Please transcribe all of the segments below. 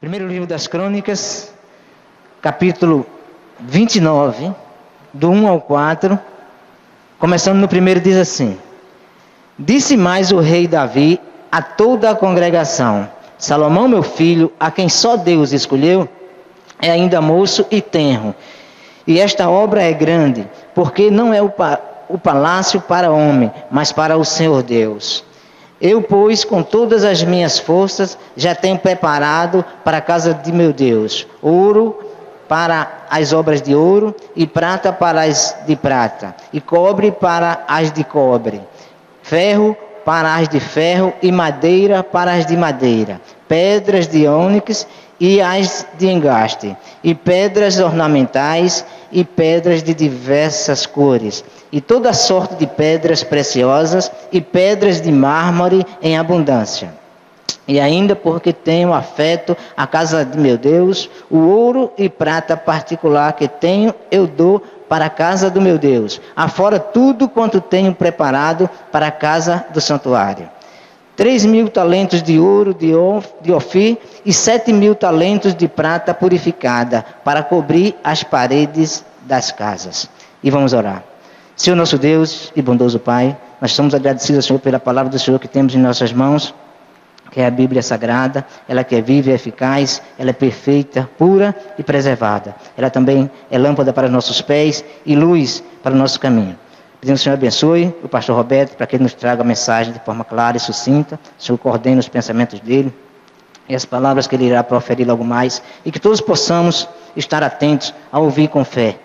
Primeiro livro das Crônicas, capítulo 29, do 1 ao 4, começando no primeiro, diz assim: Disse mais o rei Davi a toda a congregação: Salomão, meu filho, a quem só Deus escolheu, é ainda moço e tenro, e esta obra é grande, porque não é o palácio para homem, mas para o Senhor Deus. Eu, pois, com todas as minhas forças, já tenho preparado para a casa de meu Deus, ouro para as obras de ouro, e prata para as de prata, e cobre para as de cobre, ferro para as de ferro, e madeira para as de madeira, pedras de ônix e as de engaste, e pedras ornamentais, e pedras de diversas cores, e toda sorte de pedras preciosas, e pedras de mármore em abundância. E ainda porque tenho afeto à casa de meu Deus, o ouro e prata particular que tenho, eu dou para a casa do meu Deus, afora tudo quanto tenho preparado para a casa do santuário. 3.000 talentos de ouro de Ofir e 7.000 talentos de prata purificada para cobrir as paredes das casas. E vamos orar. Senhor nosso Deus e bondoso Pai, nós somos agradecidos ao Senhor pela palavra do Senhor que temos em nossas mãos, que é a Bíblia Sagrada. Ela que é viva e eficaz, ela é perfeita, pura e preservada. Ela também é lâmpada para os nossos pés e luz para o nosso caminho. Pedimos que o Senhor abençoe o pastor Roberto, para que ele nos traga a mensagem de forma clara e sucinta. O Senhor coordene os pensamentos dele e as palavras que ele irá proferir logo mais, e que todos possamos estar atentos a ouvir com fé,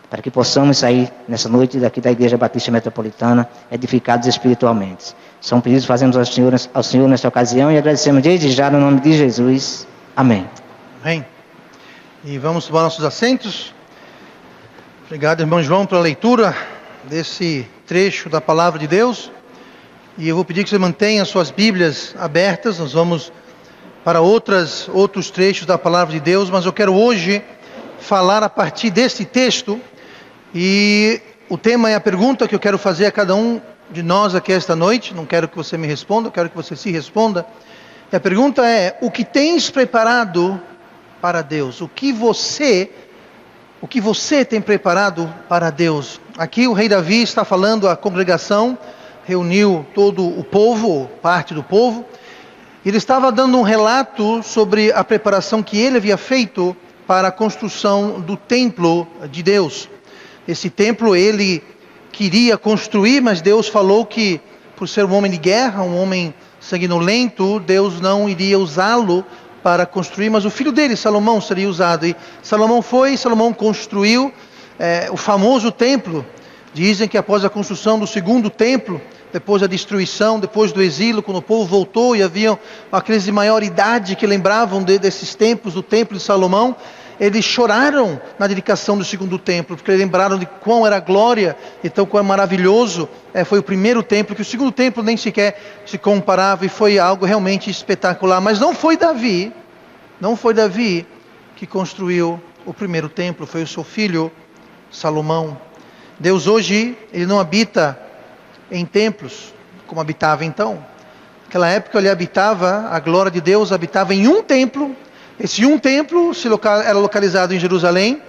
para que possamos sair nessa noite daqui da Igreja Batista Metropolitana edificados espiritualmente. São pedidos que fazemos ao Senhor nesta ocasião e agradecemos desde já no nome de Jesus. Amém. Amém. E vamos tomar nossos assentos. Obrigado, irmão João, pela leitura desse trecho da Palavra de Deus. E eu vou pedir que você mantenha suas Bíblias abertas. Nós vamos para outros trechos da Palavra de Deus, mas eu quero hoje falar a partir desse texto. E o tema é a pergunta que eu quero fazer a cada um de nós aqui esta noite. Não quero que você me responda, eu quero que você se responda. E a pergunta é: o que tens preparado para Deus? O que você tem preparado para Deus? Aqui o rei Davi está falando à congregação, reuniu todo o povo, parte do povo. Ele estava dando um relato sobre a preparação que ele havia feito para a construção do templo de Deus. Esse templo ele queria construir, mas Deus falou que, por ser um homem de guerra, um homem sanguinolento, Deus não iria usá-lo para construir, mas o filho dele, Salomão, seria usado. E Salomão construiu o famoso templo. Dizem que após a construção do segundo templo, depois da destruição, depois do exílio, quando o povo voltou e haviam aqueles de maior idade que lembravam desses tempos, do templo de Salomão, eles choraram na dedicação do segundo templo, porque lembraram de quão era a glória, então quão é maravilhoso foi o primeiro templo, que o segundo templo nem sequer se comparava, e foi algo realmente espetacular. Mas não foi Davi que construiu o primeiro templo, foi o seu filho Salomão. Deus hoje, ele não habita em templos, como habitava então. Naquela época a glória de Deus habitava em um templo. Esse um templo era localizado em Jerusalém,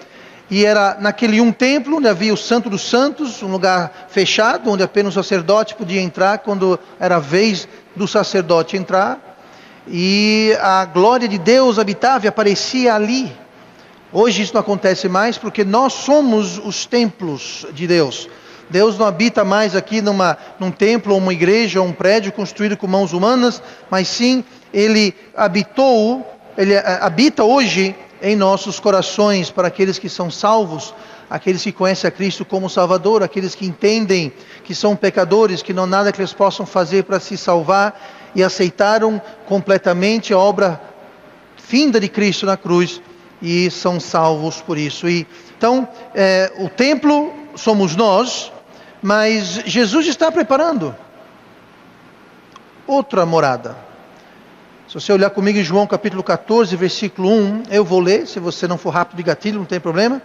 e era naquele um templo onde havia o Santo dos Santos, um lugar fechado, onde apenas o sacerdote podia entrar quando era a vez do sacerdote entrar, e a glória de Deus habitava e aparecia ali. Hoje isso não acontece mais, porque nós somos os templos de Deus. Deus não habita mais aqui num templo, ou uma igreja, ou um prédio construído com mãos humanas, mas sim, Ele habita hoje em nossos corações, para aqueles que são salvos, aqueles que conhecem a Cristo como Salvador, aqueles que entendem que são pecadores, que não há nada que eles possam fazer para se salvar, e aceitaram completamente a obra finda de Cristo na cruz, e são salvos por isso. Então, o templo somos nós, mas Jesus está preparando outra morada. Se você olhar comigo em João capítulo 14, versículo 1, eu vou ler, se você não for rápido de gatilho, não tem problema.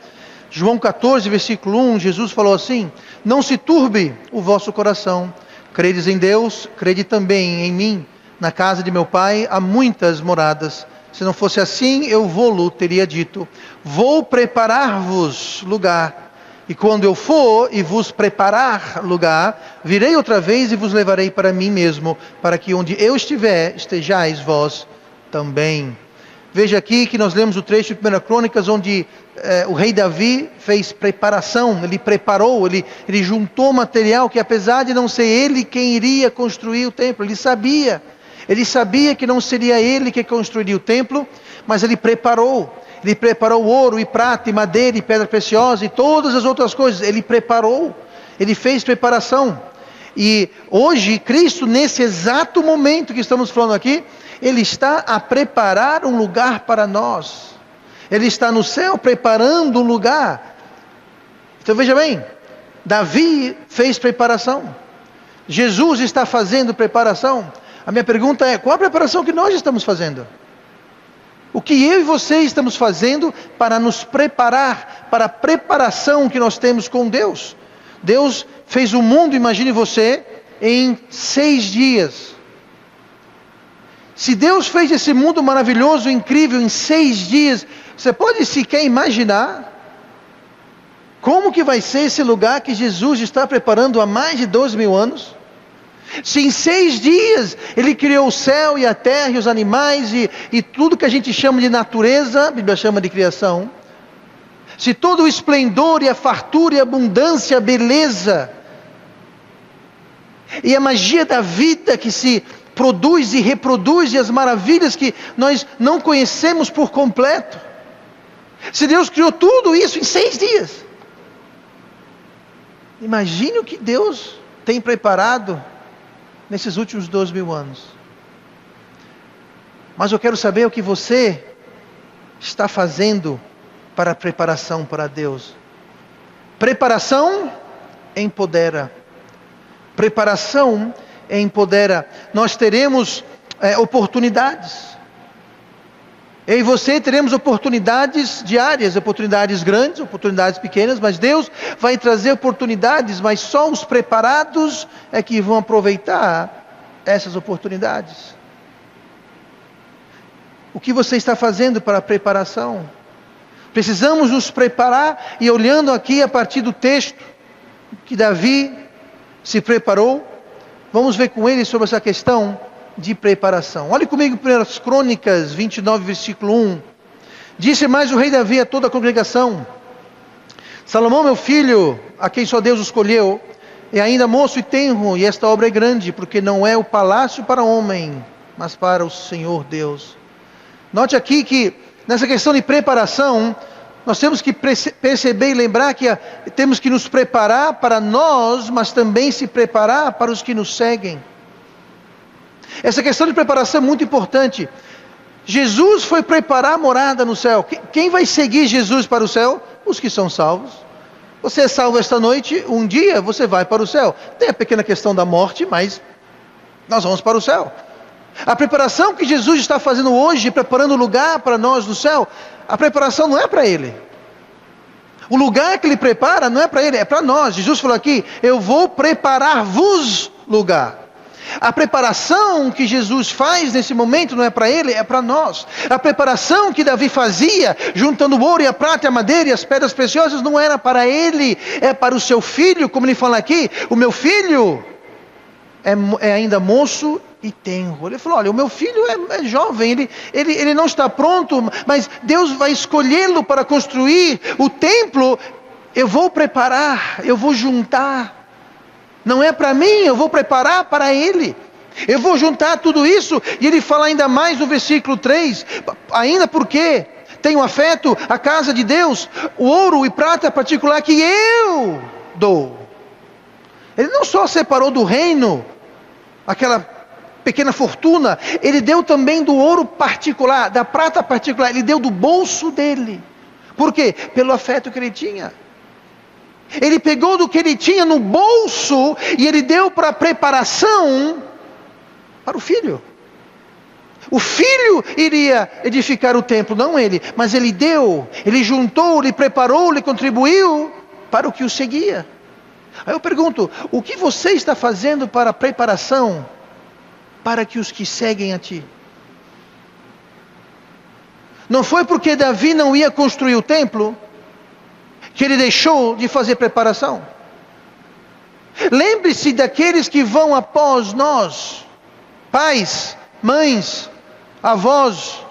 João 14, versículo 1, Jesus falou assim: não se turbe o vosso coração, credes em Deus, crede também em mim. Na casa de meu Pai há muitas moradas, Se não fosse assim, eu vou-lo teria dito: vou preparar-vos lugar. E quando eu for e vos preparar lugar, virei outra vez e vos levarei para mim mesmo, para que onde eu estiver, estejais vós também. Veja aqui que nós lemos o trecho de 1 Crônicas, onde o rei Davi fez preparação, ele preparou, ele juntou material que, apesar de não ser ele quem iria construir o templo, ele sabia que não seria ele que construiria o templo, mas ele preparou ouro e prata e madeira e pedra preciosa e todas as outras coisas. Ele preparou, ele fez preparação. E hoje Cristo, nesse exato momento que estamos falando aqui, Ele está a preparar um lugar para nós. Ele está no céu preparando um lugar. Então veja bem, Davi fez preparação, Jesus está fazendo preparação. A minha pergunta é: qual a preparação que nós estamos fazendo? O que eu e você estamos fazendo para nos preparar para a preparação que nós temos com Deus? Deus fez o mundo, imagine você, em 6 dias. Se Deus fez esse mundo maravilhoso, incrível, em 6 dias, você pode sequer imaginar como que vai ser esse lugar que Jesus está preparando há mais de 12.000 anos? Se em 6 dias Ele criou o céu e a terra e os animais e tudo que a gente chama de natureza, a Bíblia chama de criação. Se todo o esplendor e a fartura e a abundância, a beleza e a magia da vida que se produz e reproduz, e as maravilhas que nós não conhecemos por completo. Se Deus criou tudo isso em 6 dias, imagine o que Deus tem preparado nesses últimos 12.000 anos. Mas eu quero saber o que você está fazendo para a preparação para Deus. Preparação empodera. Preparação empodera. Nós teremos oportunidades. Eu e você teremos oportunidades diárias, oportunidades grandes, oportunidades pequenas, mas Deus vai trazer oportunidades, mas só os preparados é que vão aproveitar essas oportunidades. O que você está fazendo para a preparação? Precisamos nos preparar, e olhando aqui a partir do texto que Davi se preparou, vamos ver com ele sobre essa questão de preparação. Olhe comigo em 1 Crônicas 29, versículo 1. Disse mais o rei Davi a toda a congregação: Salomão, meu filho, a quem só Deus escolheu, é ainda moço e tenro, e esta obra é grande, porque não é o palácio para homem, mas para o Senhor Deus. Note aqui que nessa questão de preparação, nós temos que perceber e lembrar que temos que nos preparar para nós, mas também se preparar para os que nos seguem. Essa questão de preparação é muito importante. Jesus foi preparar a morada no céu. Quem vai seguir Jesus para o céu? Os que são salvos. Você é salvo esta noite, um dia você vai para o céu. Tem a pequena questão da morte, mas nós vamos para o céu. A preparação que Jesus está fazendo hoje, preparando o lugar para nós no céu, a preparação não é para Ele. O lugar que Ele prepara não é para Ele, é para nós. Jesus falou aqui: eu vou preparar-vos lugar. A preparação que Jesus faz nesse momento não é para Ele, é para nós. A preparação que Davi fazia, juntando o ouro e a prata e a madeira e as pedras preciosas, não era para ele, é para o seu filho. Como ele fala aqui: o meu filho é ainda moço e tenro. Ele falou: olha, o meu filho é jovem, ele não está pronto, mas Deus vai escolhê-lo para construir o templo. Eu vou preparar, eu vou juntar. Não é para mim, eu vou preparar para ele. Eu vou juntar tudo isso. E ele fala ainda mais no versículo 3: ainda porque tenho afeto à casa de Deus, o ouro e prata particular que eu dou. Ele não só separou do reino aquela pequena fortuna, ele deu também do ouro particular, da prata particular, ele deu do bolso dele. Por quê? Pelo afeto que ele tinha. Ele pegou do que ele tinha no bolso e ele deu para a preparação para o filho. O filho iria edificar o templo, não ele, mas ele deu, ele juntou, ele preparou, ele contribuiu para o que o seguia. Aí eu pergunto: o que você está fazendo para a preparação para que os que seguem a ti? Não foi porque Davi não ia construir o templo que ele deixou de fazer preparação. Lembre-se daqueles que vão após nós, pais, mães, avós,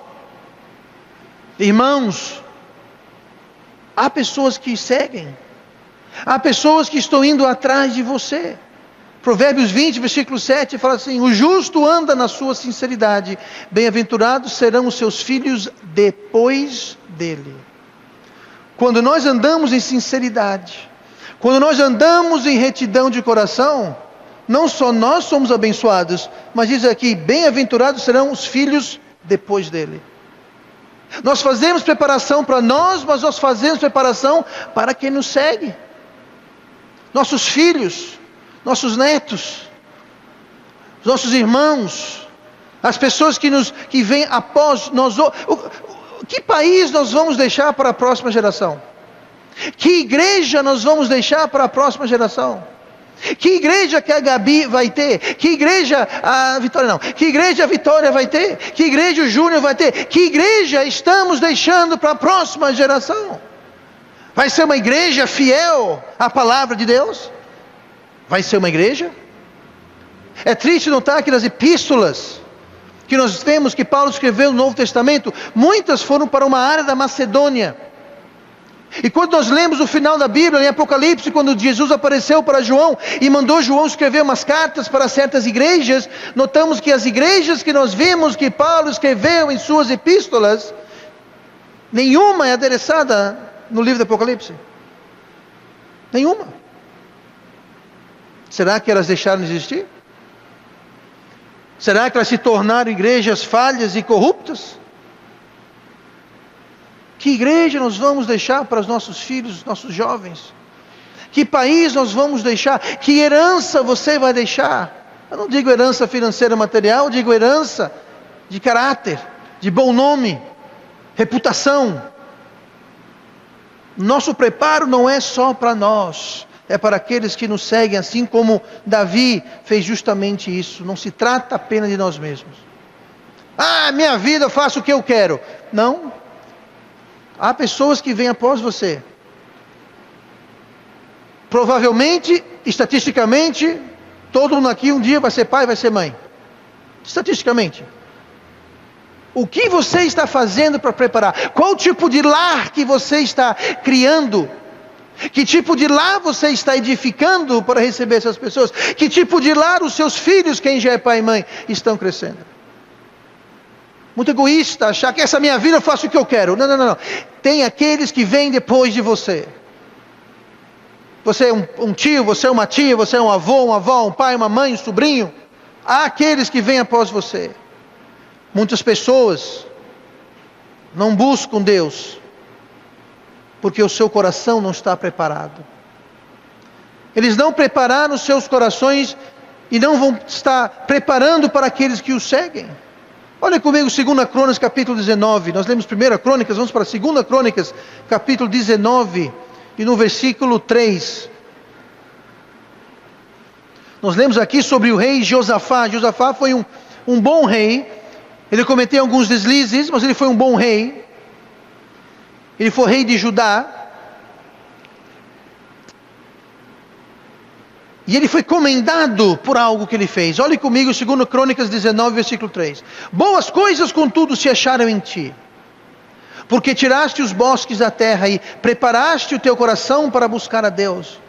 irmãos. Há pessoas que seguem, há pessoas que estão indo atrás de você. Provérbios 20, versículo 7 fala assim: o justo anda na sua sinceridade, bem-aventurados serão os seus filhos depois dele. Quando nós andamos em sinceridade, quando nós andamos em retidão de coração, não só nós somos abençoados, mas diz aqui, bem-aventurados serão os filhos depois dele. Nós fazemos preparação para nós, mas nós fazemos preparação para quem nos segue. Nossos filhos, nossos netos, nossos irmãos, as pessoas que vêm após nós. Que país nós vamos deixar para a próxima geração? Que igreja nós vamos deixar para a próxima geração? Que igreja que a Gabi vai ter? Que igreja a Vitória não? Que igreja a Vitória vai ter? Que igreja o Júnior vai ter? Que igreja estamos deixando para a próxima geração? Vai ser uma igreja fiel à palavra de Deus? Vai ser uma igreja? É triste notar que nas epístolas que nós vemos que Paulo escreveu no Novo Testamento, muitas foram para uma área da Macedônia. E quando nós lemos o final da Bíblia, em Apocalipse, quando Jesus apareceu para João e mandou João escrever umas cartas para certas igrejas, notamos que as igrejas que nós vimos que Paulo escreveu em suas epístolas, nenhuma é adereçada no livro do Apocalipse. Nenhuma. Será que elas deixaram de existir? Será que elas se tornaram igrejas falhas e corruptas? Que igreja nós vamos deixar para os nossos filhos, nossos jovens? Que país nós vamos deixar? Que herança você vai deixar? Eu não digo herança financeira material, eu digo herança de caráter, de bom nome, reputação. Nosso preparo não é só para nós, é para aqueles que nos seguem, assim como Davi fez justamente isso. Não se trata apenas de nós mesmos. Minha vida, eu faço o que eu quero. Não. Há pessoas que vêm após você. Provavelmente, estatisticamente, todo mundo aqui um dia vai ser pai, vai ser mãe. Estatisticamente. O que você está fazendo para preparar? Qual tipo de lar que você está criando? Que tipo de lar você está edificando para receber essas pessoas? Que tipo de lar os seus filhos, quem já é pai e mãe, estão crescendo? Muito egoísta, achar que essa minha vida eu faço o que eu quero. Não. Tem aqueles que vêm depois de você. Você é um tio, você é uma tia, você é um avô, uma avó, um pai, uma mãe, um sobrinho. Há aqueles que vêm após você. Muitas pessoas não buscam Deus porque o seu coração não está preparado. Eles não prepararam os seus corações e não vão estar preparando para aqueles que os seguem. Olha comigo 2 Crônicas capítulo 19, nós lemos 1 Crônicas, vamos para 2 Crônicas capítulo 19 e no versículo 3. Nós lemos aqui sobre o rei Josafá. Josafá foi um bom rei, ele cometeu alguns deslizes, mas ele foi um bom rei. Ele foi rei de Judá. E ele foi comendado por algo que ele fez. Olhe comigo, 2 Crônicas 19, versículo 3. Boas coisas, contudo, se acharam em ti, porque tiraste os bosques da terra e preparaste o teu coração para buscar a Deus.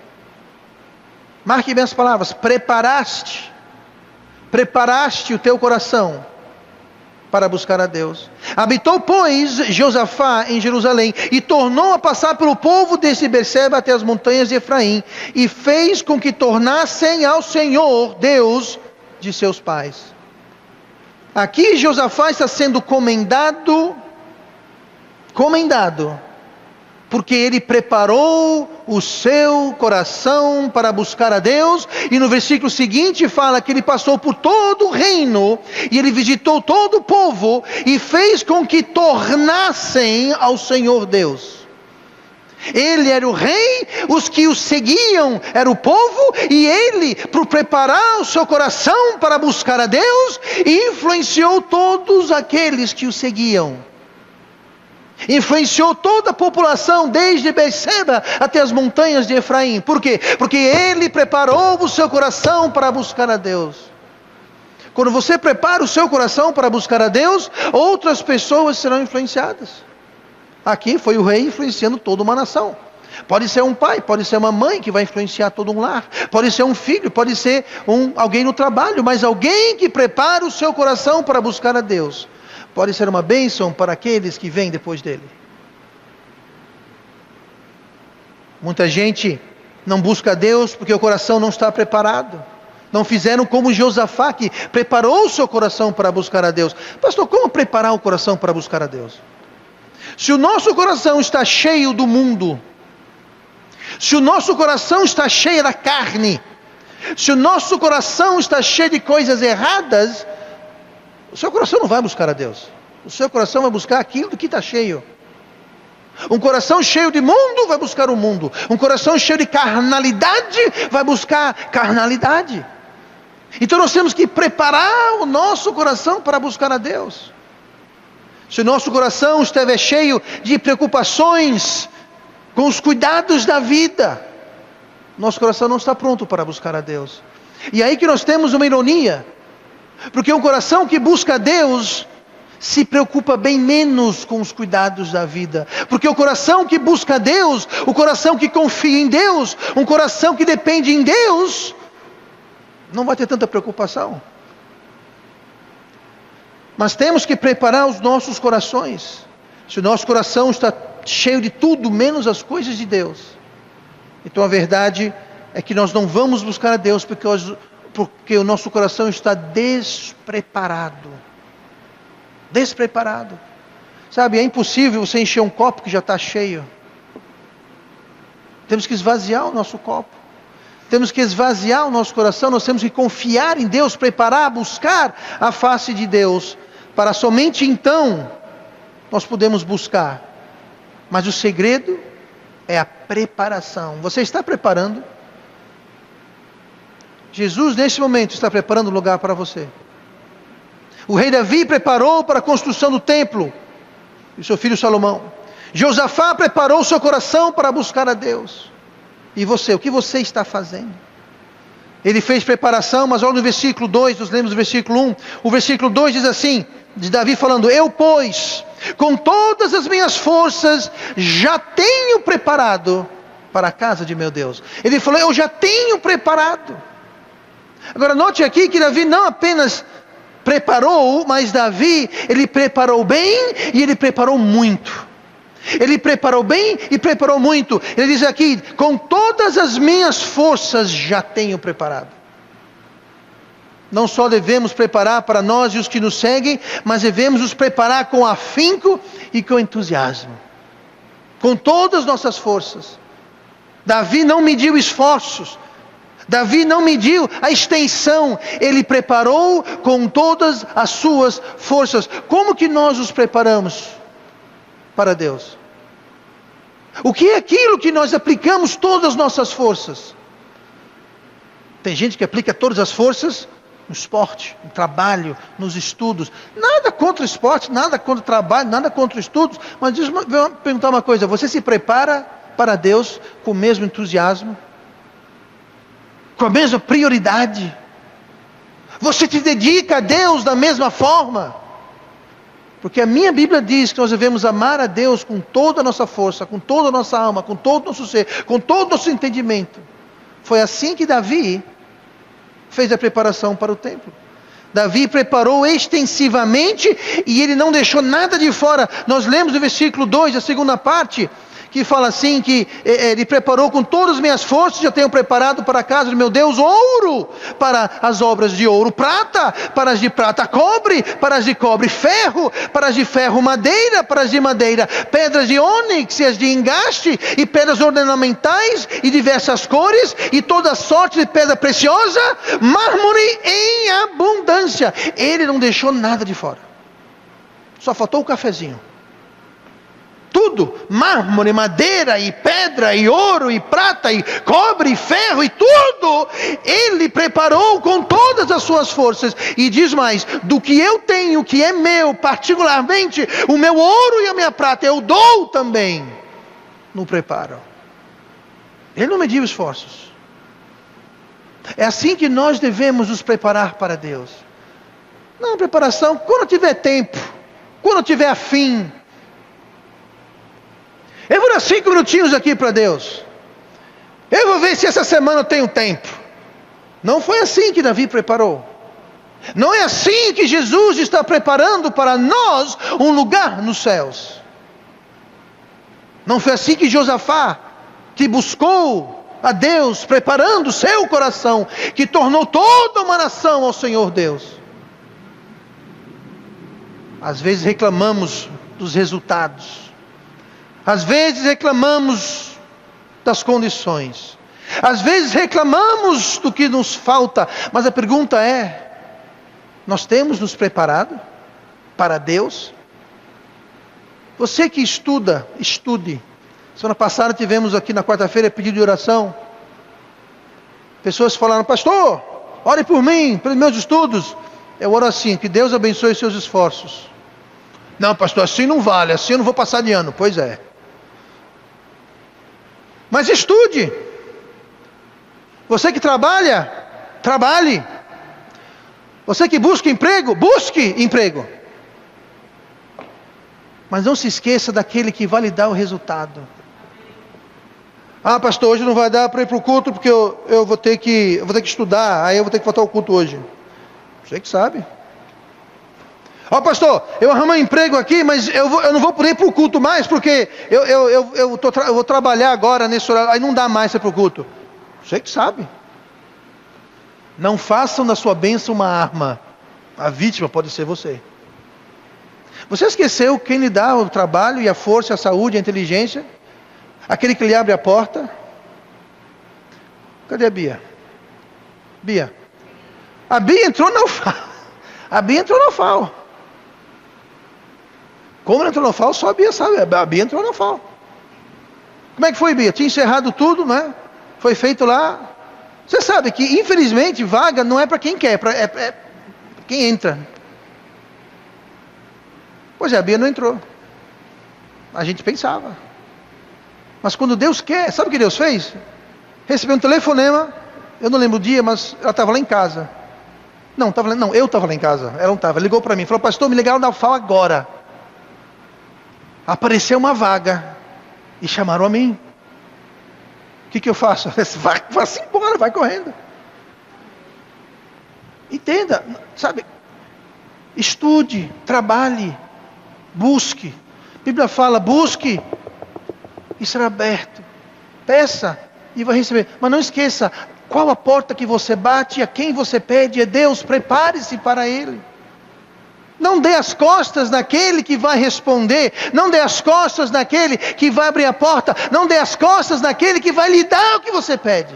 Marque bem as palavras. Preparaste o teu coração para buscar a Deus. Habitou, pois, Josafá em Jerusalém, e tornou a passar pelo povo desse Berseba até as montanhas de Efraim, e fez com que tornassem ao Senhor, Deus de seus pais. Aqui Josafá está sendo comendado, porque ele preparou o seu coração para buscar a Deus, e no versículo seguinte fala que ele passou por todo o reino, e ele visitou todo o povo, e fez com que tornassem ao Senhor Deus. Ele era o rei, os que o seguiam era o povo, e ele, por preparar o seu coração para buscar a Deus, influenciou todos aqueles que o seguiam. Influenciou toda a população, desde Berseba até as montanhas de Efraim. Por quê? Porque ele preparou o seu coração para buscar a Deus. Quando você prepara o seu coração para buscar a Deus, outras pessoas serão influenciadas. Aqui foi o rei influenciando toda uma nação. Pode ser um pai, pode ser uma mãe que vai influenciar todo um lar. Pode ser um filho, pode ser alguém no trabalho. Mas alguém que prepara o seu coração para buscar a Deus pode ser uma bênção para aqueles que vêm depois dele. Muita gente não busca a Deus porque o coração não está preparado. Não fizeram como Josafá, que preparou o seu coração para buscar a Deus. Pastor, como preparar o coração para buscar a Deus? Se o nosso coração está cheio do mundo, se o nosso coração está cheio da carne, se o nosso coração está cheio de coisas erradas, o seu coração não vai buscar a Deus. O seu coração vai buscar aquilo do que está cheio. Um coração cheio de mundo vai buscar o mundo. Um coração cheio de carnalidade vai buscar carnalidade. Então nós temos que preparar o nosso coração para buscar a Deus. Se o nosso coração estiver cheio de preocupações com os cuidados da vida, nosso coração não está pronto para buscar a Deus. E aí que nós temos uma ironia, porque um coração que busca a Deus se preocupa bem menos com os cuidados da vida. Porque o coração que busca a Deus, o coração que confia em Deus, um coração que depende em Deus, não vai ter tanta preocupação. Mas temos que preparar os nossos corações. Se o nosso coração está cheio de tudo menos as coisas de Deus, então a verdade é que nós não vamos buscar a Deus porque o nosso coração está despreparado. Despreparado. Sabe, é impossível você encher um copo que já está cheio. Temos que esvaziar o nosso copo. Temos que esvaziar o nosso coração. Nós temos que confiar em Deus, preparar, buscar a face de Deus, para somente então nós podemos buscar. Mas o segredo é a preparação. Você está preparando? Jesus nesse momento está preparando o lugar para você. O rei Davi preparou para a construção do templo, e seu filho Salomão. Josafá preparou o seu coração para buscar a Deus. E você, o que você está fazendo? Ele fez preparação, mas olha no versículo 2, nós lemos o versículo 1. O versículo 2 diz assim, de Davi falando: eu, pois, com todas as minhas forças, já tenho preparado para a casa de meu Deus. Ele falou: eu já tenho preparado. Agora note aqui que Davi não apenas preparou, mas Davi, ele preparou bem e ele preparou muito. Ele preparou bem e preparou muito. Ele diz aqui: com todas as minhas forças já tenho preparado. Não só devemos preparar para nós e os que nos seguem, mas devemos nos preparar com afinco e com entusiasmo. Com todas as nossas forças. Davi não mediu esforços. Davi não mediu a extensão, ele preparou com todas as suas forças. Como que nós nos preparamos para Deus? O que é aquilo que nós aplicamos todas as nossas forças? Tem gente que aplica todas as forças no esporte, no trabalho, nos estudos. Nada contra o esporte, nada contra o trabalho, nada contra os estudos. Mas deixa eu perguntar uma coisa: você se prepara para Deus com o mesmo entusiasmo? Com a mesma prioridade? Você te dedica a Deus da mesma forma? Porque a minha Bíblia diz que nós devemos amar a Deus com toda a nossa força, com toda a nossa alma, com todo o nosso ser, com todo o nosso entendimento. Foi assim que Davi fez a preparação para o templo. Davi preparou extensivamente e ele não deixou nada de fora. Nós lemos no versículo 2, a segunda parte, que fala assim, que ele preparou com todas as minhas forças, já tenho preparado para a casa do meu Deus, ouro para as obras de ouro, prata para as de prata, cobre para as de cobre, ferro para as de ferro, madeira para as de madeira, pedras de ônix e as de engaste, e pedras ornamentais e diversas cores, e toda sorte de pedra preciosa, mármore em abundância. Ele não deixou nada de fora, só faltou o cafezinho. Tudo, mármore, madeira, e pedra, e ouro, e prata, e cobre, e ferro, e tudo, Ele preparou com todas as suas forças. E diz mais, do que eu tenho, que é meu, particularmente, o meu ouro e a minha prata, eu dou também no preparo. Ele não mediu esforços. É assim que nós devemos nos preparar para Deus. Não, preparação, quando tiver tempo, quando tiver afim. Eu vou dar 5 minutinhos aqui para Deus. Eu vou ver se essa semana eu tenho tempo. Não foi assim que Davi preparou. Não é assim que Jesus está preparando para nós um lugar nos céus. Não foi assim que Josafá, que buscou a Deus, preparando o seu coração, que tornou toda uma nação ao Senhor Deus. Às vezes reclamamos dos resultados. Às vezes reclamamos das condições. Às vezes reclamamos do que nos falta. Mas a pergunta é: nós temos nos preparado para Deus? Você que estuda, estude. Semana passada tivemos aqui na quarta-feira pedido de oração. Pessoas falaram: pastor, ore por mim, pelos meus estudos. Eu oro assim: que Deus abençoe seus esforços. Não, pastor, assim não vale, assim eu não vou passar de ano. Pois é. Mas estude. Você que trabalha, trabalhe. Você que busca emprego, busque emprego. Mas não se esqueça daquele que vai lhe dar o resultado. Ah, pastor, hoje não vai dar para ir para o culto porque eu vou ter que estudar, aí eu vou ter que faltar o culto hoje. Você que sabe. Ó, pastor, eu arrumo um emprego aqui, mas eu não vou poder ir para o culto mais, porque eu vou trabalhar agora nesse horário, aí não dá mais para ir para o culto. Você que sabe. Não façam da sua bênção uma arma. A vítima pode ser você. Você esqueceu quem lhe dá o trabalho e a força, a saúde, a inteligência? Aquele que lhe abre a porta? Cadê a Bia? Bia. A Bia entrou na UFAL. A Bia entrou na UFAL. Como ela entrou na UFAL, só a Bia sabe. A Bia entrou na UFAL. Como é que foi, Bia? Tinha encerrado tudo, né? Foi feito lá. Você sabe que, infelizmente, vaga não é para quem quer, é quem entra. Pois é, a Bia não entrou. A gente pensava. Mas quando Deus quer, sabe o que Deus fez? Recebeu um telefonema, eu não lembro o dia, mas ela estava lá em casa. Não, eu estava lá em casa, ela não estava. Ligou para mim, falou: pastor, me ligaram da UFAL agora. Apareceu uma vaga e chamaram a mim. O que eu faço? Vai-se embora, vai correndo. Entenda, sabe? Estude, trabalhe, busque. A Bíblia fala: busque e será aberto. Peça e vai receber. Mas não esqueça, qual a porta que você bate, a quem você pede, é Deus. Prepare-se para Ele. Não dê as costas naquele que vai responder. Não dê as costas naquele que vai abrir a porta. Não dê as costas naquele que vai lhe dar o que você pede.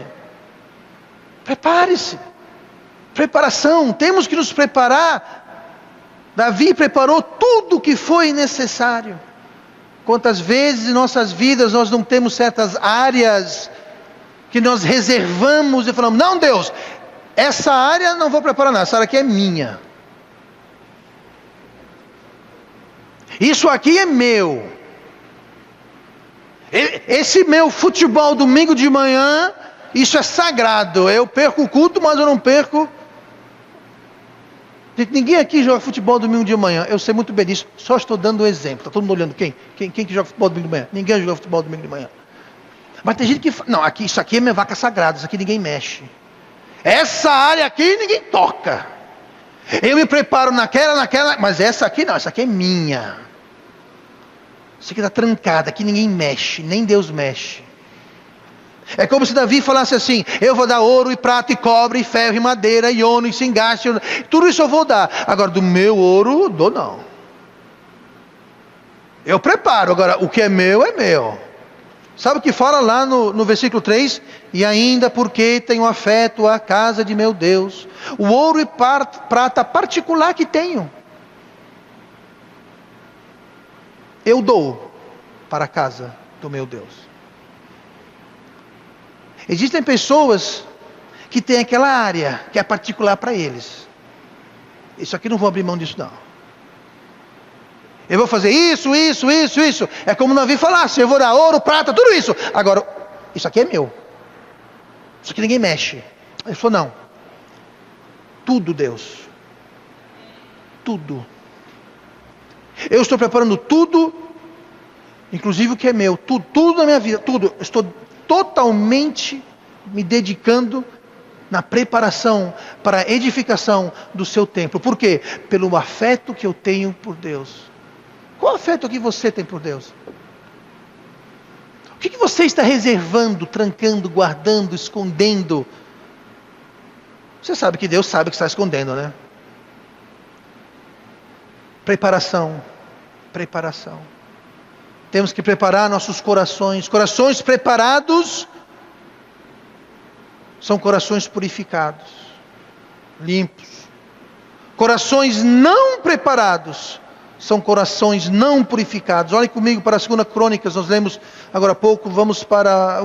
Prepare-se. Preparação. Temos que nos preparar. Davi preparou tudo o que foi necessário. Quantas vezes em nossas vidas nós não temos certas áreas que nós reservamos e falamos: não, Deus, essa área não vou preparar nada, essa área aqui é minha. Isso aqui é meu. Esse meu futebol domingo de manhã, isso é sagrado. Eu perco o culto, mas eu não perco. Ninguém aqui joga futebol domingo de manhã. Eu sei muito bem disso. Só estou dando um exemplo. Está todo mundo olhando. Quem que joga futebol domingo de manhã? Ninguém joga futebol domingo de manhã. Mas tem gente que fala: não, aqui, isso aqui é minha vaca sagrada. Isso aqui ninguém mexe. Essa área aqui ninguém toca. Eu me preparo naquela, mas essa aqui não, essa aqui é minha. Isso aqui está trancada, aqui ninguém mexe, nem Deus mexe. É como se Davi falasse assim: eu vou dar ouro e prata e cobre e ferro e madeira e ônibus e singaste, tudo isso eu vou dar. Agora do meu ouro, dou não. Eu preparo, agora o que é meu é meu. Sabe o que fala lá no versículo 3? E ainda porque tenho afeto à casa de meu Deus, o ouro e prata particular que tenho, eu dou para a casa do meu Deus. Existem pessoas que têm aquela área que é particular para eles. Isso aqui não vou abrir mão disso não. Eu vou fazer isso. É como Davi falasse, eu vou dar ouro, prata, tudo isso. Agora, isso aqui é meu. Isso aqui ninguém mexe. Ele falou, não. Tudo, Deus. Tudo. Eu estou preparando tudo, inclusive o que é meu. Tudo na minha vida, tudo. Eu estou totalmente me dedicando na preparação para a edificação do seu templo. Por quê? Pelo afeto que eu tenho por Deus. Qual afeto que você tem por Deus? O que você está reservando, trancando, guardando, escondendo? Você sabe que Deus sabe que está escondendo, né? Preparação. Temos que preparar nossos corações. Corações preparados são corações purificados, limpos. Corações não preparados são corações não purificados. Olhem comigo para a 2 Crônicas, nós lemos agora há pouco, vamos para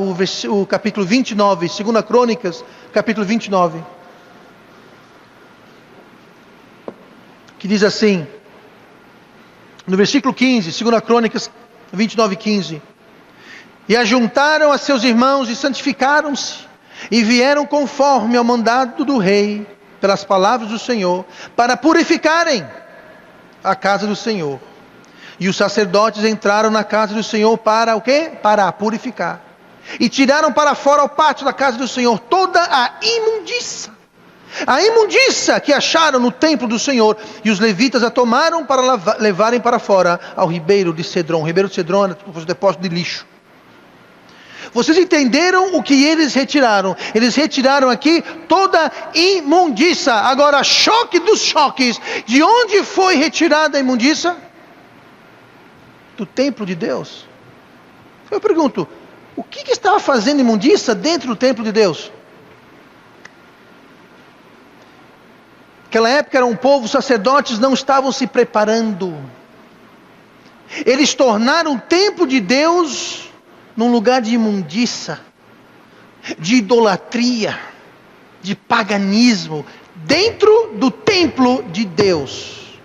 o capítulo 29, 2 Crônicas, capítulo 29. Que diz assim, no versículo 15, 2 Crônicas 29, 15. E ajuntaram a seus irmãos e santificaram-se, e vieram conforme ao mandado do rei, pelas palavras do Senhor, para purificarem a casa do Senhor. E os sacerdotes entraram na casa do Senhor para o quê? Para a purificar. E tiraram para fora ao pátio da casa do Senhor toda a imundícia. A imundícia que acharam no templo do Senhor. E os levitas a tomaram para levarem para fora ao ribeiro de Cedron. O ribeiro de Cedron era o depósito de lixo. Vocês entenderam o que eles retiraram? Eles retiraram aqui toda imundícia. Agora, choque dos choques. De onde foi retirada a imundícia? Do templo de Deus. Eu pergunto, o que estava fazendo imundícia dentro do templo de Deus? Naquela época era um povo, os sacerdotes não estavam se preparando. Eles tornaram o templo de Deus num lugar de imundícia, de idolatria, de paganismo, dentro do templo de Deus.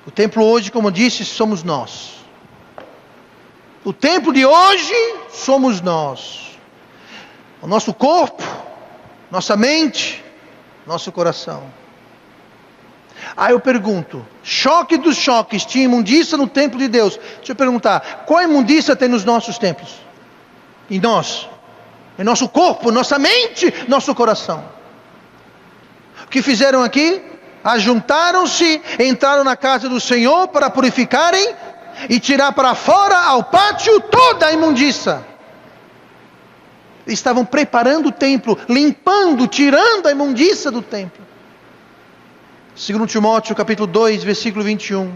O templo hoje, como eu disse, somos nós. O templo de hoje somos nós. O nosso corpo, nossa mente, nosso coração. Aí eu pergunto, choque dos choques, tinha imundícia no templo de Deus. Deixa eu perguntar, qual imundícia tem nos nossos templos? Em nós? Em nosso corpo, nossa mente, nosso coração. O que fizeram aqui? Ajuntaram-se, entraram na casa do Senhor para purificarem e tirar para fora ao pátio toda a imundícia. Estavam preparando o templo, limpando, tirando a imundícia do templo. 2 Timóteo capítulo 2, versículo 21. O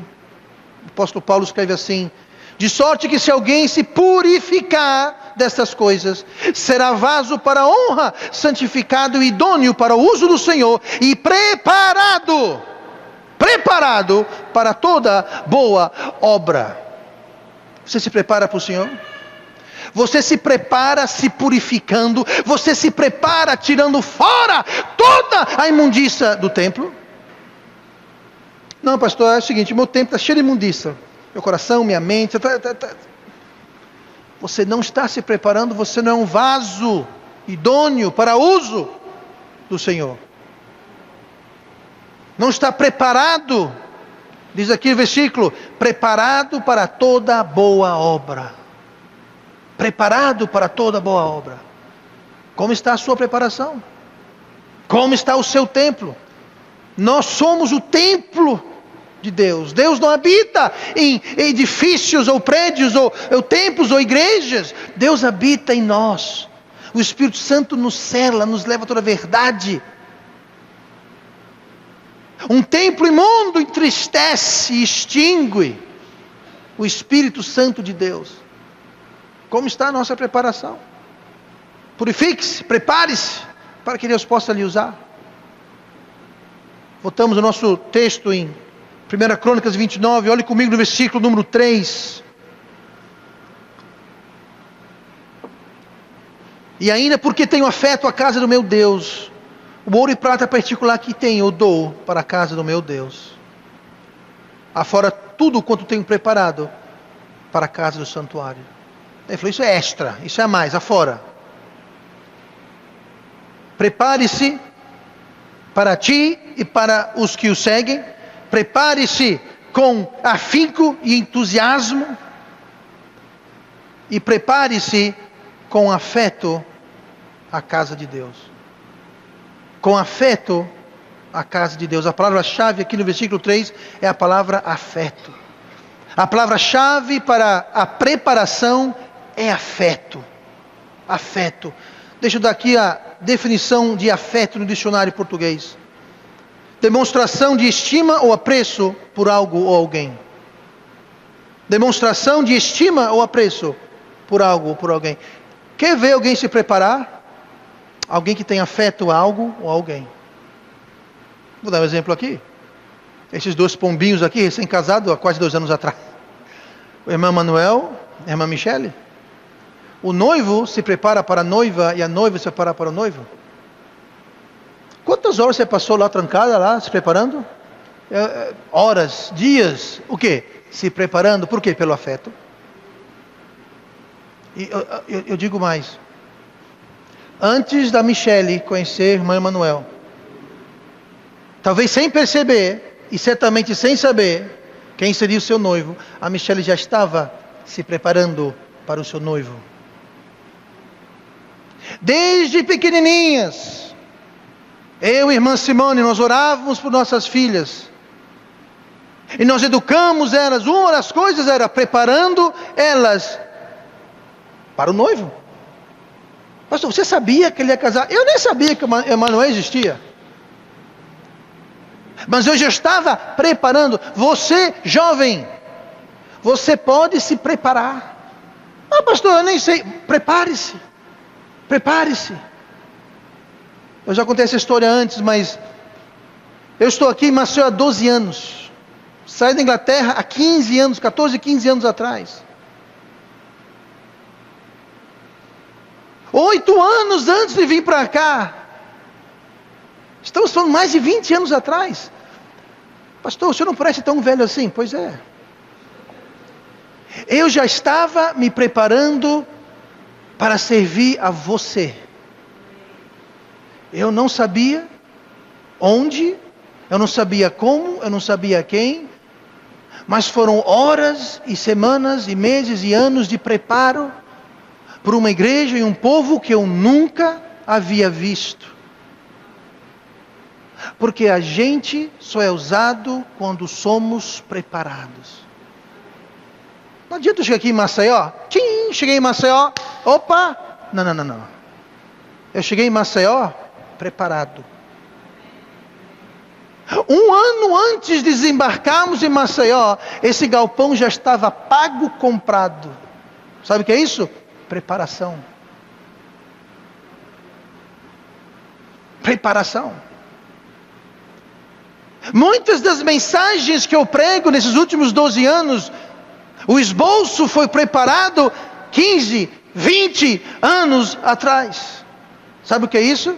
apóstolo Paulo escreve assim: de sorte que se alguém se purificar destas coisas, será vaso para a honra, santificado e idôneo para o uso do Senhor, e preparado para toda boa obra. Você se prepara para o Senhor? Você se prepara se purificando? Você se prepara tirando fora toda a imundícia do templo? Não, pastor, é o seguinte, meu templo está cheio de imundícia. Meu coração, minha mente. Você não está se preparando, você não é um vaso idôneo para uso do Senhor. Não está preparado, diz aqui o versículo, preparado para toda boa obra. Preparado para toda boa obra. Como está a sua preparação? Como está o seu templo? Nós somos o templo de Deus. Deus não habita em edifícios ou prédios ou templos ou igrejas. Deus habita em nós. O Espírito Santo nos cela, nos leva a toda a verdade. Um templo imundo entristece e extingue o Espírito Santo de Deus. Como está a nossa preparação? Purifique-se, prepare-se para que Deus possa lhe usar. Voltamos ao nosso texto em 1 Crônicas 29, olhe comigo no versículo número 3. E ainda porque tenho afeto à casa do meu Deus, o ouro e prata particular que tenho, eu dou para a casa do meu Deus. Afora tudo quanto tenho preparado para a casa do santuário. Ele falou, isso é extra, isso é a mais, afora. Prepare-se para ti e para os que o seguem. Prepare-se com afinco e entusiasmo. E prepare-se com afeto à casa de Deus. Com afeto à casa de Deus. A palavra-chave aqui no versículo 3 é a palavra afeto. A palavra-chave para a preparação é afeto. Afeto. Deixa eu dar aqui a definição de afeto no dicionário português. Demonstração de estima ou apreço por algo ou alguém. Demonstração de estima ou apreço por algo ou por alguém. Quer ver alguém se preparar? Alguém que tem afeto a algo ou alguém. Vou dar um exemplo aqui. Esses dois pombinhos aqui, recém-casados, há quase 2 anos atrás. O irmão Manuel, a irmã Michele. O noivo se prepara para a noiva e a noiva se prepara para o noivo. Quantas horas você passou lá trancada, lá, se preparando? Horas, dias, o quê? Se preparando, por quê? Pelo afeto. E eu digo mais. Antes da Michele conhecer a irmã Emanuel, talvez sem perceber, e certamente sem saber quem seria o seu noivo, a Michele já estava se preparando para o seu noivo. Desde pequenininhas, eu e a irmã Simone, nós orávamos por nossas filhas. E nós educamos elas. Uma das coisas era preparando elas para o noivo. Pastor, você sabia que ele ia casar? Eu nem sabia que o Emanuel existia. Mas eu já estava preparando. Você, jovem, você pode se preparar. Ah, pastor, eu nem sei. Prepare-se. Prepare-se. Eu já contei essa história antes, mas eu estou aqui em Maceió há 12 anos. Saí da Inglaterra há 15 anos, 14, 15 anos atrás. 8 anos antes de vir para cá. Estamos falando mais de 20 anos atrás. Pastor, o senhor não parece tão velho assim? Pois é. Eu já estava me preparando para servir a você. Eu não sabia onde, eu não sabia como, eu não sabia quem, mas foram horas e semanas e meses e anos de preparo por uma igreja e um povo que eu nunca havia visto. Porque a gente só é usado quando somos preparados. Não adianta eu chegar aqui em Maceió, cheguei em Maceió, opa, não. Eu cheguei em Maceió preparado. 1 ano antes de desembarcarmos em Maceió, esse galpão já estava pago, comprado. Sabe o que é isso? Preparação. Preparação. Muitas das mensagens que eu prego nesses últimos 12 anos, o esboço foi preparado 15, 20 anos atrás. Sabe o que é isso?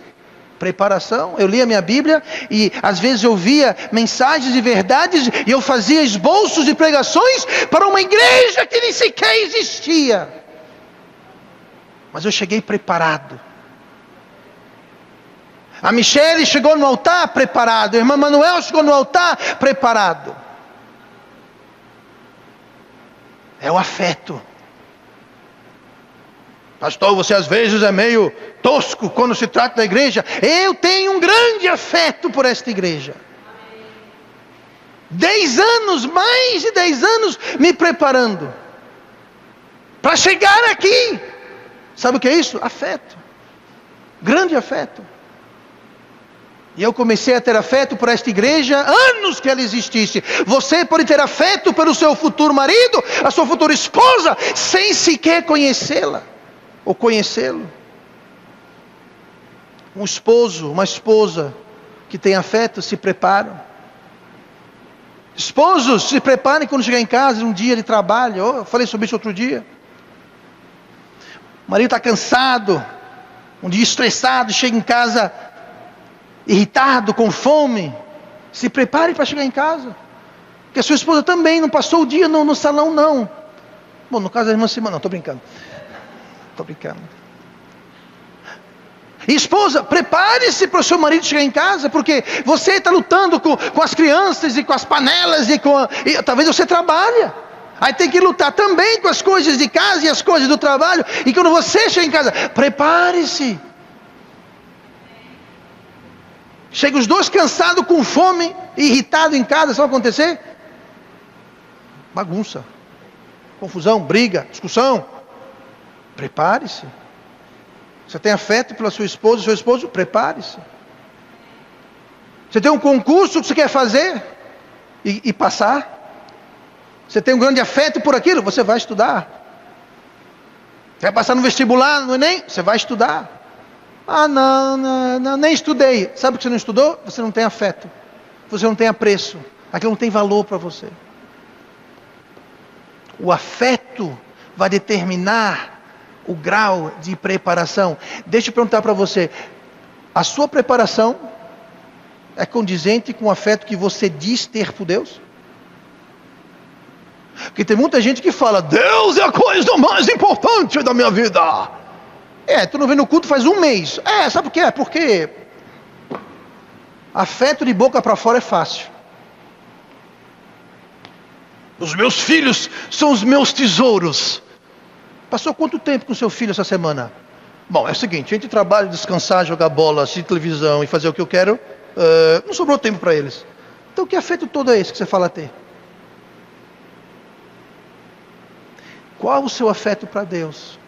Preparação. Eu lia a minha Bíblia e às vezes eu via mensagens de verdades e eu fazia esboços de pregações para uma igreja que nem sequer existia. Mas eu cheguei preparado. A Michele chegou no altar preparado. A irmã Manuel chegou no altar preparado. É o afeto. Pastor, você às vezes é meio tosco quando se trata da igreja. Eu tenho um grande afeto por esta igreja. 10 anos, mais de 10 anos me preparando para chegar aqui. Sabe o que é isso? Afeto. Grande afeto. E eu comecei a ter afeto por esta igreja anos que ela existisse. Você pode ter afeto pelo seu futuro marido, a sua futura esposa, sem sequer conhecê-la ou conhecê-lo. Um esposo, uma esposa que tem afeto se preparam. Esposos, se preparem quando chegar em casa um dia de trabalho. Eu falei sobre isso outro dia. O marido está cansado, um dia estressado, chega em casa irritado, com fome, se prepare para chegar em casa. Porque a sua esposa também não passou o dia no salão, não. Bom, no caso da irmã Simão, não, estou brincando. Estou brincando. Esposa, prepare-se para o seu marido chegar em casa, porque você está lutando com as crianças e com as panelas e talvez você trabalha. Aí tem que lutar também com as coisas de casa e as coisas do trabalho. E quando você chega em casa, prepare-se. Chega os dois cansados, com fome, irritados em casa, sabe o que vai acontecer? Bagunça, confusão, briga, discussão. Prepare-se. Você tem afeto pela sua esposa, seu esposo? Prepare-se. Você tem um concurso que você quer fazer e passar? Você tem um grande afeto por aquilo? Você vai estudar. Você vai passar no vestibular, no Enem? Você vai estudar. Ah, não, nem estudei. Sabe por que você não estudou? Você não tem afeto. Você não tem apreço. Aquilo não tem valor para você. O afeto vai determinar o grau de preparação. Deixa eu perguntar para você. A sua preparação é condizente com o afeto que você diz ter por Deus? Porque tem muita gente que fala, Deus é a coisa mais importante da minha vida. Tu não vem no culto faz um mês. Sabe por quê? Porque afeto de boca para fora é fácil. Os meus filhos são os meus tesouros. Passou quanto tempo com seu filho essa semana? Bom, é o seguinte, entre trabalho, descansar, jogar bola, assistir televisão e fazer o que eu quero, não sobrou tempo para eles. Então que afeto todo é esse que você fala ter? Qual o seu afeto para Deus?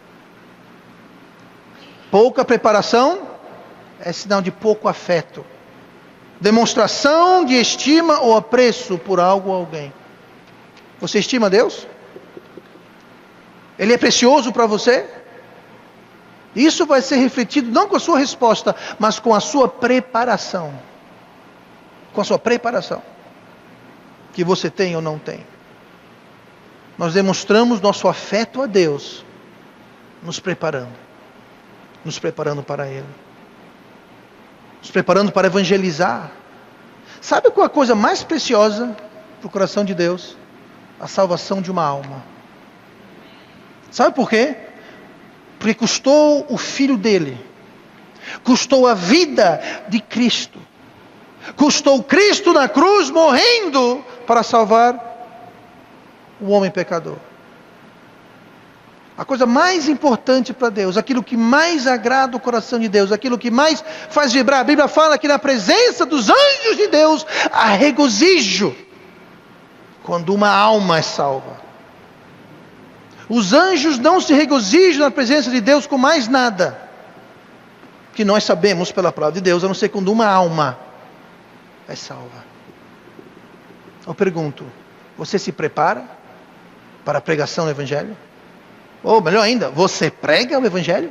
Pouca preparação é sinal de pouco afeto. Demonstração de estima ou apreço por algo ou alguém. Você estima Deus? Ele é precioso para você? Isso vai ser refletido não com a sua resposta, mas com a sua preparação. Com a sua preparação. Que você tem ou não tem. Nós demonstramos nosso afeto a Deus, nos preparando para Ele, nos preparando para evangelizar. Sabe qual é a coisa mais preciosa para o coração de Deus? A salvação de uma alma. Sabe por quê? Porque custou o filho dele, custou a vida de Cristo, custou Cristo na cruz morrendo para salvar o homem pecador. A coisa mais importante para Deus, aquilo que mais agrada o coração de Deus, aquilo que mais faz vibrar. A Bíblia fala que na presença dos anjos de Deus há regozijo quando uma alma é salva. Os anjos não se regozijam na presença de Deus com mais nada que nós sabemos pela palavra de Deus, a não ser quando uma alma é salva. Eu pergunto, você se prepara para a pregação do Evangelho? Ou melhor ainda, você prega o Evangelho?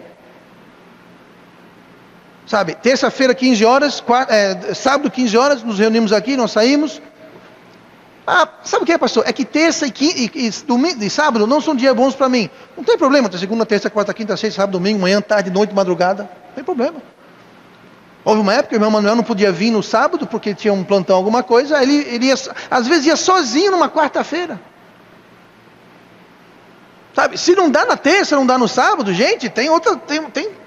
Sabe, terça-feira 15 horas, sábado 15 horas, nos reunimos aqui, nós saímos. Sabe o que é, pastor? É que terça e sábado não são dias bons para mim. Não tem problema, segunda, terça, quarta, quinta, sexta, sábado, domingo, manhã, tarde, noite, madrugada. Não tem problema. Houve uma época que o irmão Manuel não podia vir no sábado, porque tinha um plantão, alguma coisa. Ele ia, às vezes ia sozinho numa quarta-feira. Sabe, se não dá na terça, não dá no sábado, gente,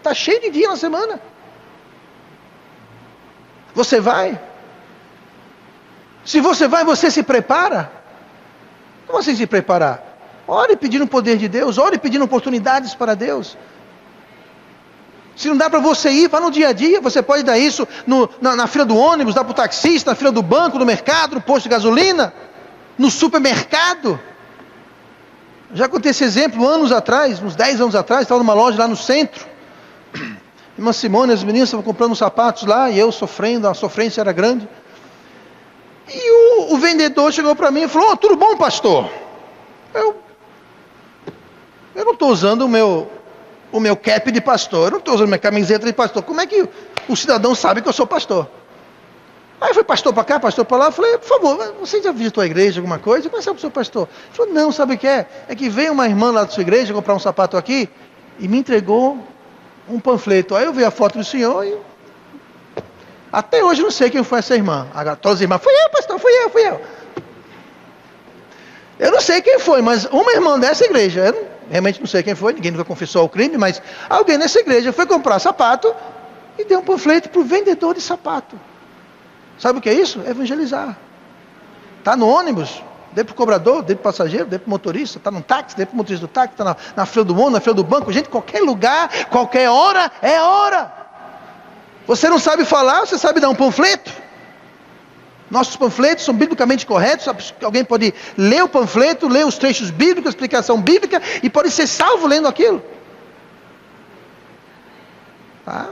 tá cheio de dia na semana. Você vai? Se você vai, você se prepara? Como assim se preparar? Ore pedindo o poder de Deus, ore pedindo oportunidades para Deus. Se não dá para você ir, vá no dia a dia, você pode dar isso na fila do ônibus, dar para o taxista, na fila do banco, no mercado, no posto de gasolina, no supermercado. Já contei esse exemplo anos atrás, uns 10 anos atrás, estava numa loja lá no centro. Irmã Simone, as meninas estavam comprando sapatos lá, e eu sofrendo, a sofrência era grande. E o vendedor chegou para mim e falou, tudo bom, pastor? Eu não estou usando o meu cap de pastor, eu não estou usando minha camiseta de pastor. Como é que o cidadão sabe que eu sou pastor? Aí foi pastor para cá, pastor para lá. Eu falei, por favor, você já visitou a igreja, alguma coisa? Como é que sabe o seu pastor? Ele falou, não, sabe o que é? É que veio uma irmã lá da sua igreja comprar um sapato aqui e me entregou um panfleto. Aí eu vi a foto do senhor e... Até hoje não sei quem foi essa irmã. Agora, todas as irmãs, fui eu, pastor, fui eu. Eu não sei quem foi, mas uma irmã dessa igreja, eu realmente não sei quem foi, ninguém nunca confessou o crime, mas alguém nessa igreja foi comprar sapato e deu um panfleto para o vendedor de sapato. Sabe o que é isso? Evangelizar. Está no ônibus, dê para o cobrador, dê para o passageiro, dê para o motorista, está no táxi, dê para o motorista do táxi, está na fila do ônibus, na fila do banco. Gente, qualquer lugar, qualquer hora, é hora. Você não sabe falar, você sabe dar um panfleto? Nossos panfletos são biblicamente corretos. Alguém pode ler o panfleto, ler os trechos bíblicos, a explicação bíblica, e pode ser salvo lendo aquilo.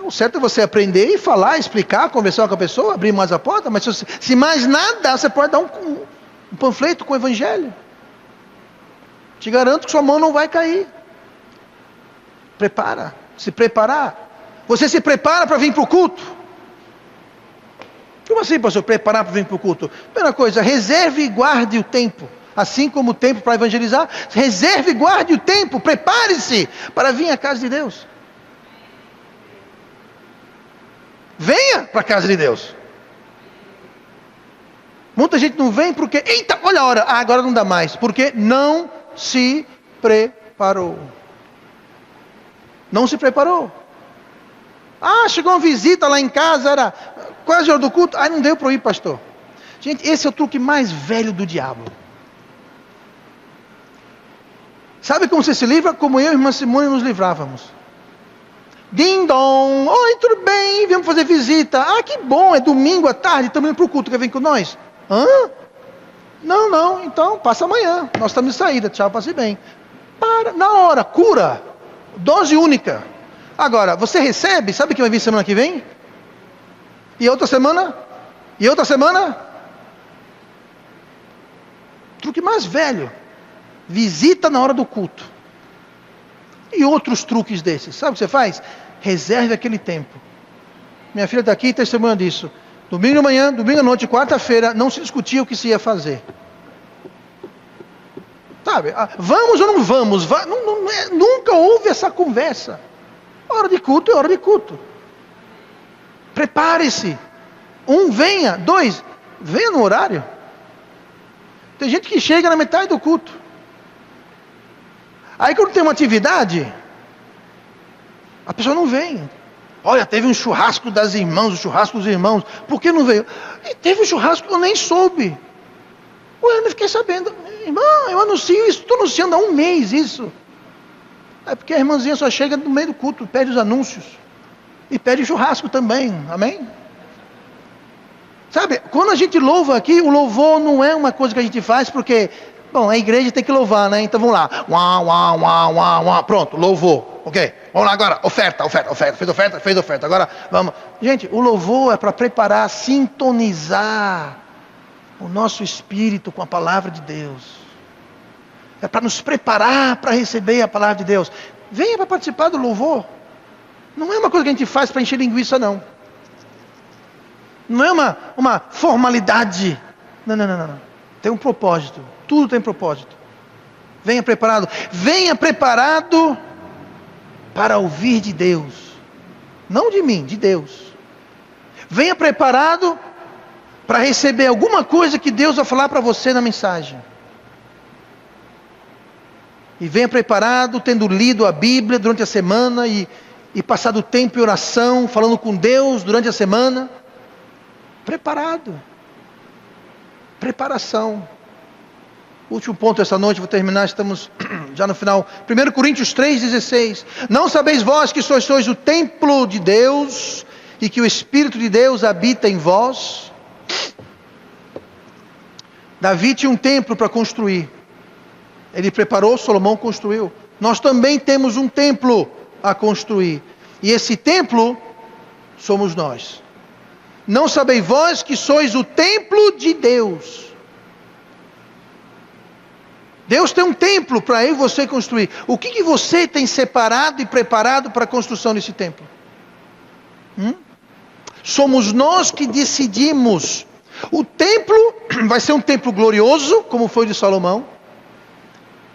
O certo é você aprender e falar, explicar, conversar com a pessoa, abrir mais a porta, mas se mais nada, você pode dar um panfleto com o evangelho. Te garanto que sua mão não vai cair. Prepara, se preparar. Você se prepara para vir para o culto? Como assim, pastor? Preparar para vir para o culto? Primeira coisa, reserve e guarde o tempo. Assim como o tempo para evangelizar, reserve e guarde o tempo. Prepare-se para vir à casa de Deus. Venha para a casa de Deus. Muita gente não vem porque, eita, olha a hora, agora não dá mais. Porque não se preparou. Não se preparou. Chegou uma visita lá em casa, era quase a hora do culto. Não deu para eu ir, pastor. Gente, esse é o truque mais velho do diabo. Sabe como você se livra? Como eu e a irmã Simone nos livrávamos. Ding dong, oi, tudo bem? Viemos fazer visita. Que bom, é domingo à tarde, estamos indo para o culto, quer vir com nós? Não, então passa amanhã, nós estamos de saída, tchau, passe bem. Na hora, cura, dose única. Agora, você recebe, sabe que vai vir semana que vem? E outra semana? E outra semana? Truque mais velho. Visita na hora do culto. E outros truques desses. Sabe o que você faz? Reserve aquele tempo. Minha filha está aqui e testemunha disso. Domingo de manhã, domingo à noite, quarta-feira, não se discutia o que se ia fazer. Sabe? Vamos ou não vamos? Nunca houve essa conversa. Hora de culto é hora de culto. Prepare-se. Venha. 2, venha no horário. Tem gente que chega na metade do culto. Aí quando tem uma atividade, a pessoa não vem. Olha, teve um churrasco das irmãs, o churrasco dos irmãos. Por que não veio? E teve um churrasco que eu nem soube. Eu não fiquei sabendo. Irmão, eu anuncio isso, estou anunciando há um mês isso. É porque a irmãzinha só chega no meio do culto, pede os anúncios. E pede churrasco também, amém? Sabe, quando a gente louva aqui, o louvor não é uma coisa que a gente faz porque, a igreja tem que louvar, né? Então vamos lá, pronto, louvor, ok, vamos lá agora, oferta, fez oferta, agora vamos. Gente, o louvor é para preparar, sintonizar o nosso espírito com a palavra de Deus. É para nos preparar para receber a palavra de Deus. Venha para participar do louvor. Não é uma coisa que a gente faz para encher linguiça, não. Não é uma formalidade. Não. Tem um propósito. Tudo tem propósito. Venha preparado. Venha preparado para ouvir de Deus. Não de mim, de Deus. Venha preparado para receber alguma coisa que Deus vai falar para você na mensagem. E venha preparado, tendo lido a Bíblia durante a semana e passado tempo em oração, falando com Deus durante a semana. Preparado. Preparação. Último ponto essa noite, vou terminar, estamos já no final. 1 Coríntios 3,16. Não sabeis vós que sois o templo de Deus e que o Espírito de Deus habita em vós? Davi tinha um templo para construir. Ele preparou, Salomão construiu. Nós também temos um templo a construir. E esse templo somos nós. Não sabeis vós que sois o templo de Deus. Deus tem um templo para eu e você construir. O que você tem separado e preparado para a construção desse templo? Somos nós que decidimos. O templo vai ser um templo glorioso, como foi de Salomão.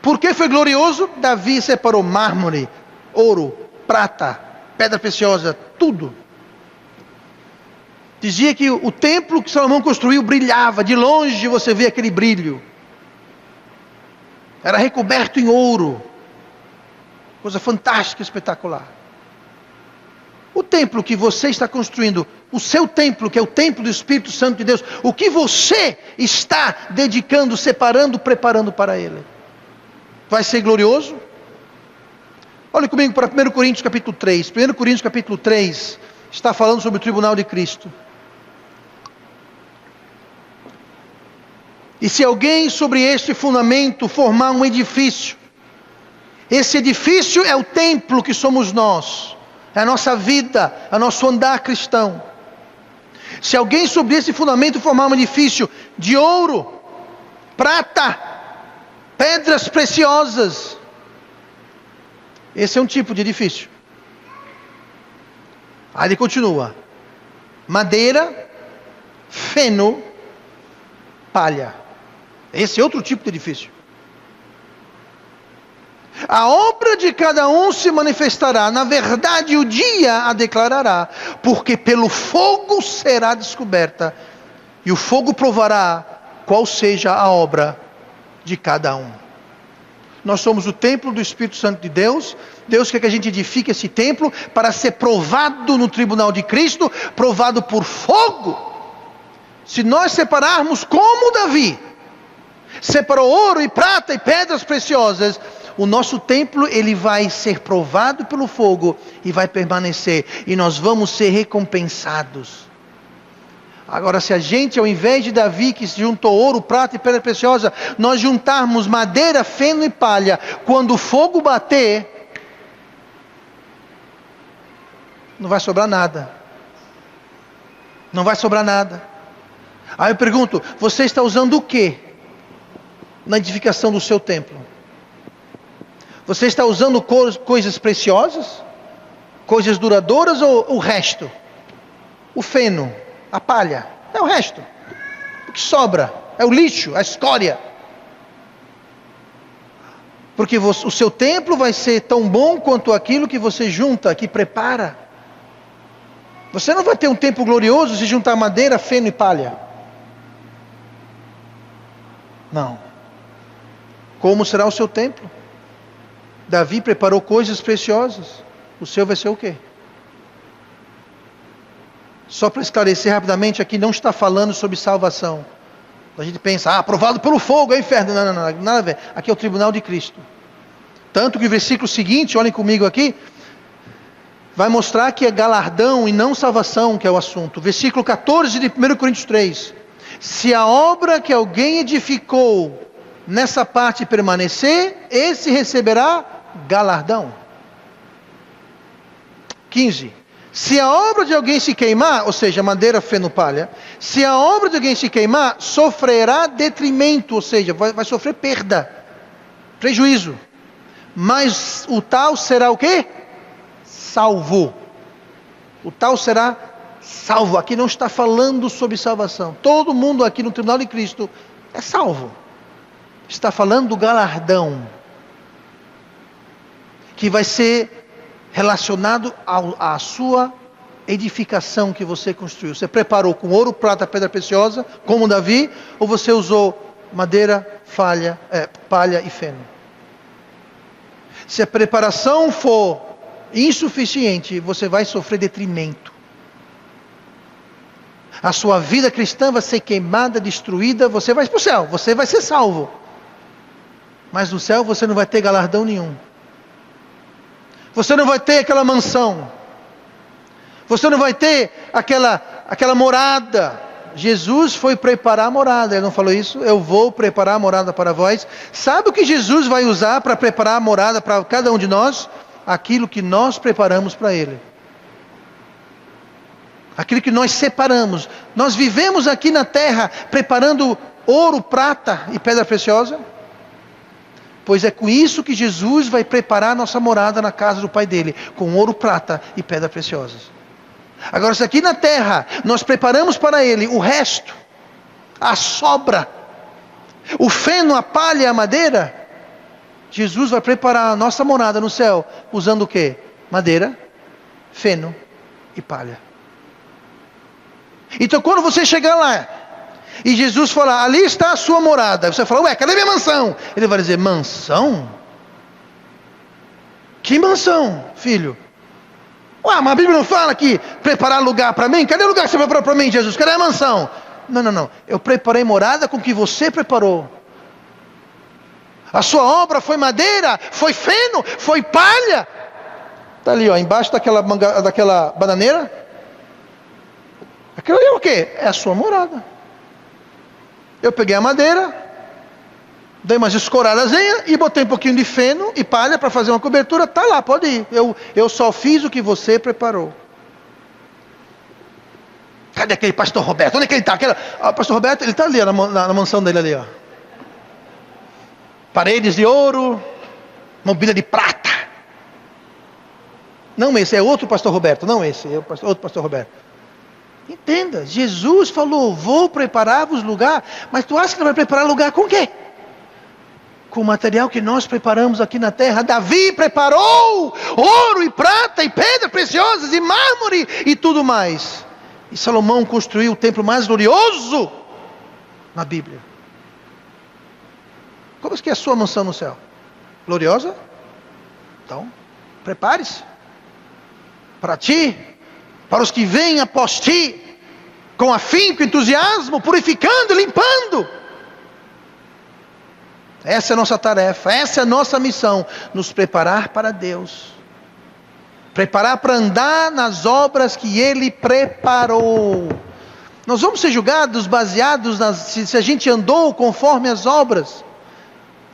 Por que foi glorioso? Davi separou mármore, ouro, prata, pedra preciosa, tudo. Dizia que o templo que Salomão construiu brilhava, de longe você vê aquele brilho. Era recoberto em ouro. Coisa fantástica, espetacular. O templo que você está construindo, o seu templo, que é o templo do Espírito Santo de Deus, o que você está dedicando, separando, preparando para ele, vai ser glorioso? Olhe comigo para 1 Coríntios capítulo 3. 1 Coríntios capítulo 3 está falando sobre o tribunal de Cristo. E se alguém sobre este fundamento formar um edifício, esse edifício é o templo que somos nós, é a nossa vida, é o nosso andar cristão. Se alguém sobre esse fundamento formar um edifício de ouro, prata, pedras preciosas, esse é um tipo de edifício. Aí ele continua: madeira, feno, palha. Esse é outro tipo de edifício. A obra de cada um se manifestará, na verdade o dia a declarará, porque pelo fogo será descoberta, e o fogo provará qual seja a obra de cada um. Nós somos o templo do Espírito Santo de Deus. Deus quer que a gente edifique esse templo para ser provado no tribunal de Cristo, provado por fogo. Se nós separarmos como Davi separou ouro e prata e pedras preciosas, o nosso templo ele vai ser provado pelo fogo e vai permanecer, e nós vamos ser recompensados. Agora, se a gente, ao invés de Davi, que se juntou ouro, prata e pedra preciosa, nós juntarmos madeira, feno e palha, quando o fogo bater, não vai sobrar nada. Não vai sobrar nada. Aí eu pergunto: você está usando o que na edificação do seu templo? Você está usando coisas preciosas? Coisas duradouras, ou o resto? O feno, a palha, é o resto. O que sobra é o lixo, a escória. Porque o seu templo vai ser tão bom quanto aquilo que você junta, que prepara. Você não vai ter um templo glorioso se juntar madeira, feno e palha. Não. Como será o seu templo? Davi preparou coisas preciosas. O seu vai ser o quê? Só para esclarecer rapidamente, aqui não está falando sobre salvação. A gente pensa: aprovado pelo fogo, é inferno. Não, nada a ver. Aqui é o tribunal de Cristo. Tanto que o versículo seguinte, olhem comigo aqui, vai mostrar que é galardão e não salvação que é o assunto. Versículo 14 de 1 Coríntios 3. Se a obra que alguém edificou nessa parte permanecer, esse receberá galardão. 15. Se a obra de alguém se queimar, ou seja, madeira, feno, palha, se a obra de alguém se queimar, sofrerá detrimento, ou seja, vai sofrer perda, prejuízo. Mas o tal será o quê? Salvo. O tal será salvo. Aqui não está falando sobre salvação. Todo mundo aqui no tribunal de Cristo é salvo. Está falando do galardão, que vai ser relacionado à sua edificação que você construiu. Você preparou com ouro, prata, pedra preciosa, como Davi, ou você usou madeira, palha e feno? Se a preparação for insuficiente, você vai sofrer detrimento. A sua vida cristã vai ser queimada, destruída, você vai para o céu, você vai ser salvo. Mas no céu você não vai ter galardão nenhum. Você não vai ter aquela mansão. Você não vai ter aquela morada. Jesus foi preparar a morada. Ele não falou isso? Eu vou preparar a morada para vós. Sabe o que Jesus vai usar para preparar a morada para cada um de nós? Aquilo que nós preparamos para Ele. Aquilo que nós separamos. Nós vivemos aqui na terra preparando ouro, prata e pedra preciosa. Pois é com isso que Jesus vai preparar a nossa morada na casa do Pai dele, com ouro, prata e pedras preciosas. Agora, se aqui na terra nós preparamos para ele o resto, a sobra, o feno, a palha e a madeira, Jesus vai preparar a nossa morada no céu, usando o quê? Madeira, feno e palha. Então quando você chegar lá, e Jesus falar, ali está a sua morada, você fala, ué, cadê minha mansão? Ele vai dizer, mansão? Que mansão, filho? Ué, mas a Bíblia não fala que preparar lugar para mim? Cadê o lugar que você preparou para mim, Jesus? Cadê a mansão? Não. Eu preparei morada com o que você preparou. A sua obra foi madeira, foi feno, foi palha. Está ali, ó, embaixo daquela bananeira. Aquilo ali é o quê? É a sua morada. Eu peguei a madeira, dei umas escoradazinhas e botei um pouquinho de feno e palha para fazer uma cobertura. Tá lá, pode ir. Eu só fiz o que você preparou. Cadê aquele pastor Roberto? Onde é que ele está? O pastor Roberto, ele está ali, na mansão dele ali, ó. Paredes de ouro, mobília de prata. Não esse, é outro pastor Roberto. Não esse, é outro pastor Roberto. Entenda, Jesus falou, vou preparar-vos lugar. Mas tu acha que ele vai preparar lugar com o quê? Com o material que nós preparamos aqui na terra. Davi preparou ouro e prata e pedras preciosas e mármore e tudo mais. E Salomão construiu o templo mais glorioso na Bíblia. Como é que é a sua mansão no céu? Gloriosa? Então, prepare-se. Para ti, para os que vêm após ti, com afinco, entusiasmo, purificando, limpando. Essa é a nossa tarefa, essa é a nossa missão, nos preparar para Deus. Preparar para andar nas obras que Ele preparou. Nós vamos ser julgados baseados se a gente andou conforme as obras.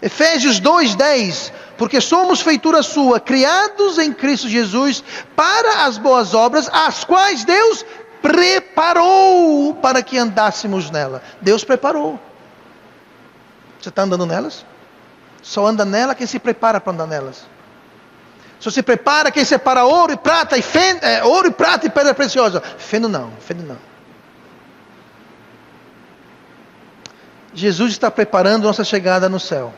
Efésios 2:10, porque somos feitura sua, criados em Cristo Jesus, para as boas obras, as quais Deus preparou para que andássemos nela. Deus preparou. Você está andando nelas? Só anda nela quem se prepara para andar nelas. Só se prepara quem separa ouro e prata ouro e prata e pedra preciosa. Feno não. Jesus está preparando nossa chegada no céu.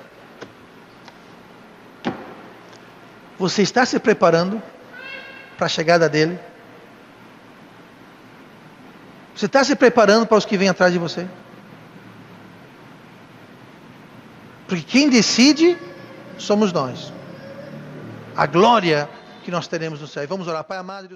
Você está se preparando para a chegada dele? Você está se preparando para os que vêm atrás de você? Porque quem decide somos nós. A glória que nós teremos no céu. E vamos orar. Pai amado, Deus.